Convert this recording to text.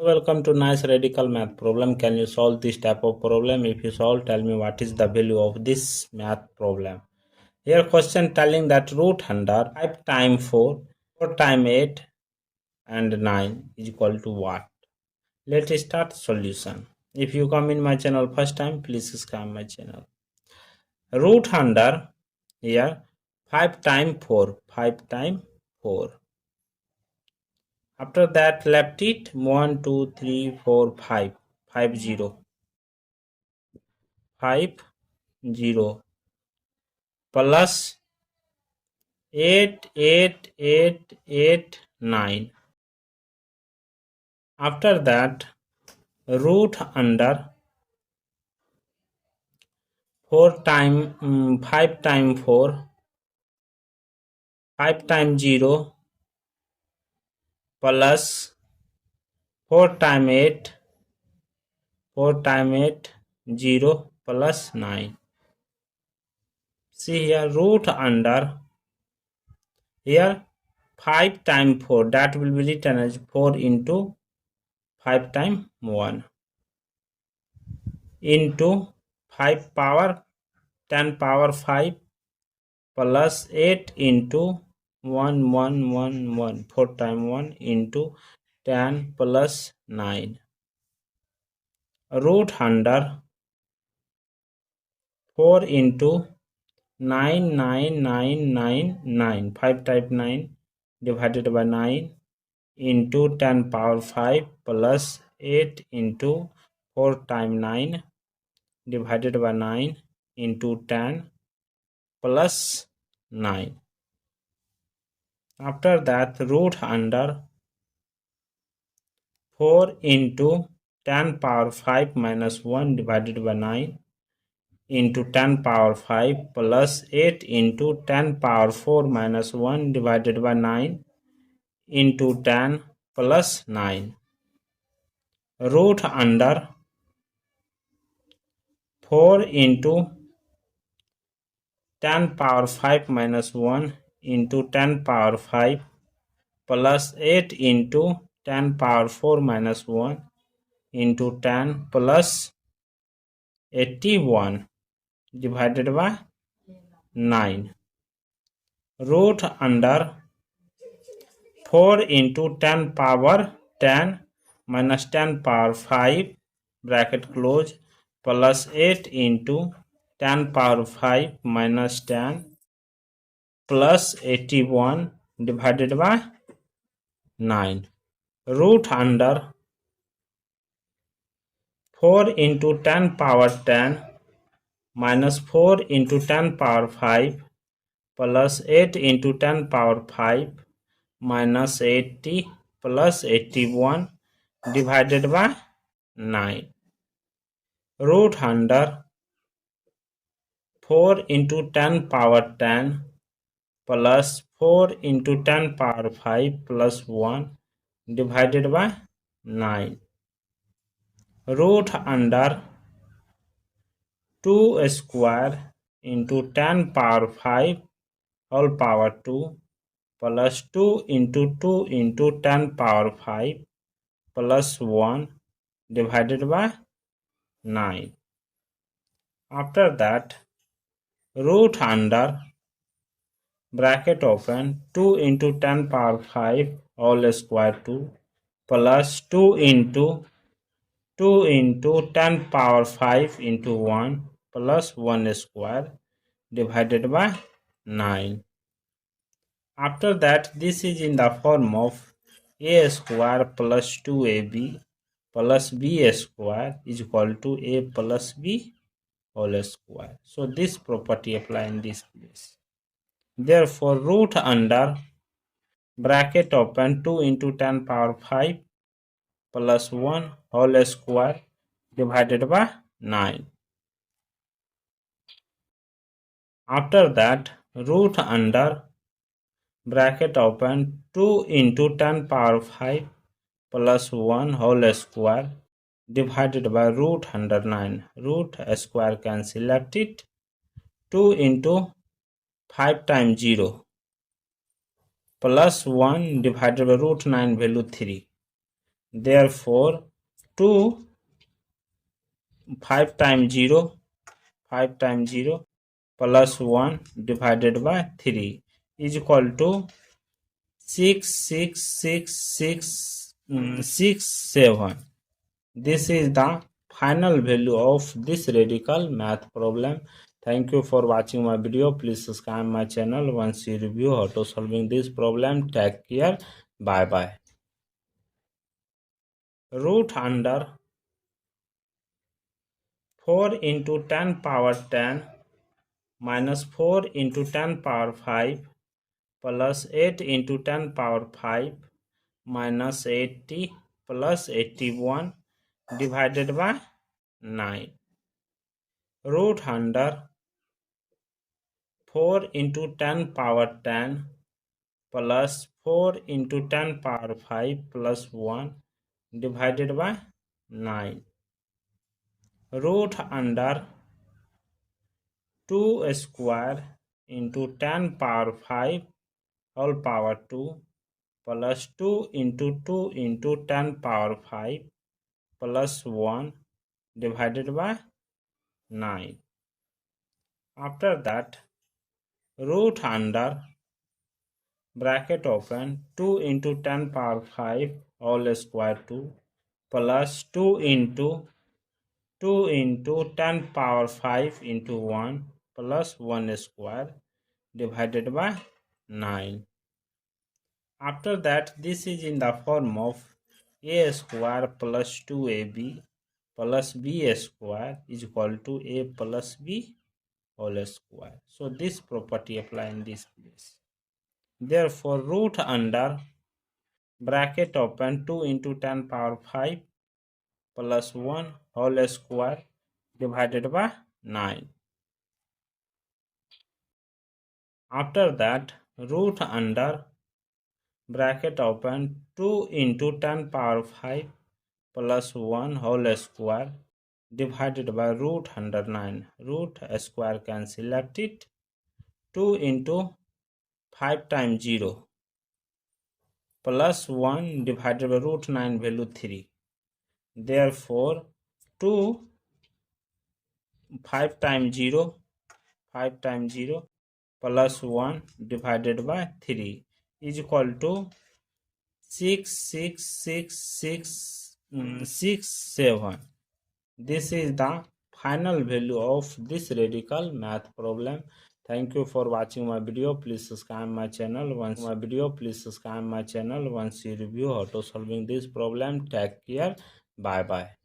Welcome to nice radical math problem. Can you solve this type of problem? If you solve, tell me what is the value of this math problem. Here question telling that root under 5 times 4, 4 times 8 and 9 is equal to what? Let's start solution. If you come in my channel first time, please subscribe my channel. Root under here 5 times 4, 5 times 4. After that left it 1, 2, 3, 4, 5, 5 0. 5 0 plus 8 8 8 8 9. After that root under 4 times 5 times 4, 5 times 0 plus 4 times 8, 4 times 8 0 plus 9. See here root under here 5 times 4, that will be written as 4 into 5 times 1 into 5 power 10 power 5 plus 8 into 1 1 1 1, 4 times 1 into 10 plus 9. Root under 4 into 9 9 9 9 9, 5 times 9 divided by 9 into 10 power 5 plus 8 into 4 times 9 divided by 9 into 10 plus 9. After that root under 4 into 10 power 5 minus 1 divided by 9 into 10 power 5 plus 8 into 10 power 4 minus 1 divided by 9 into 10 plus 9. Root under 4 into 10 power 5 minus 1 into 10 power 5 plus 8 into 10 power 4 minus 1 into 10 plus 81 divided by 9. Root under 4 into 10 power 10 minus 10 power 5 bracket close plus 8 into 10 power 5 minus 10 plus 81 divided by 9. Root under 4 into 10 power 10 minus 4 into 10 power 5 plus 8 into 10 power 5 minus 80 plus 81 divided by 9. Root under 4 into 10 power 10 plus 4 into 10 power 5 plus 1 divided by 9. Root under 2 square into 10 power 5 whole power 2 plus 2 into 2 into 10 power 5 plus 1 divided by 9. After that root under bracket open 2 into 10 power 5 whole square 2 plus 2 into 10 power 5 into 1 plus 1 square divided by 9. After that this is in the form of a square plus 2ab plus b square is equal to a plus b whole square. So this property apply in this place. Therefore root under bracket open 2 into 10 power 5 plus 1 whole square divided by 9. After that root under bracket open 2 into 10 power 5 plus 1 whole square divided by root under 9. Root square cancel, left it 2 into 5 times 0 plus 1 divided by root 9 value 3 Therefore 2 5 times 0 plus 1 divided by 3 is equal to 66667. This is the final value of this radical math problem. Thank you for watching my video. Please subscribe my channel once you review how to solving this problem. Take care. Bye bye. Root under 4 into 10 power 10 minus 4 into 10 power 5 plus 8 into 10 power 5 minus 80 plus 81 divided by 9. Root under 4 into 10 power 10 plus 4 into 10 power 5 plus 1 divided by 9. Root under 2 square into 10 power 5 whole power 2 plus 2 into 10 power 5 plus 1 divided by 9. After that, root under bracket open 2 into 10 power 5 whole square 2 plus 2 into 10 power 5 into 1 plus 1 square divided by 9. After that, this is in the form of a square plus 2ab plus b square is equal to a plus b whole square. So this property apply in this place. Therefore, root under bracket open 2 into 10 power 5 plus 1 whole square divided by 9. After that, root under bracket open 2 into 10 power 5 plus 1 whole square divided by root under 9. Root square can select it. 2 into 5 times 0 plus 1 divided by root 9 value 3. Therefore 2 5 times 0 plus 1 divided by 3 is equal to 66667. This is the final value of this radical math problem. Thank you for watching my video. Please subscribe my channel once you review how to solving this problem. Take care. Bye bye.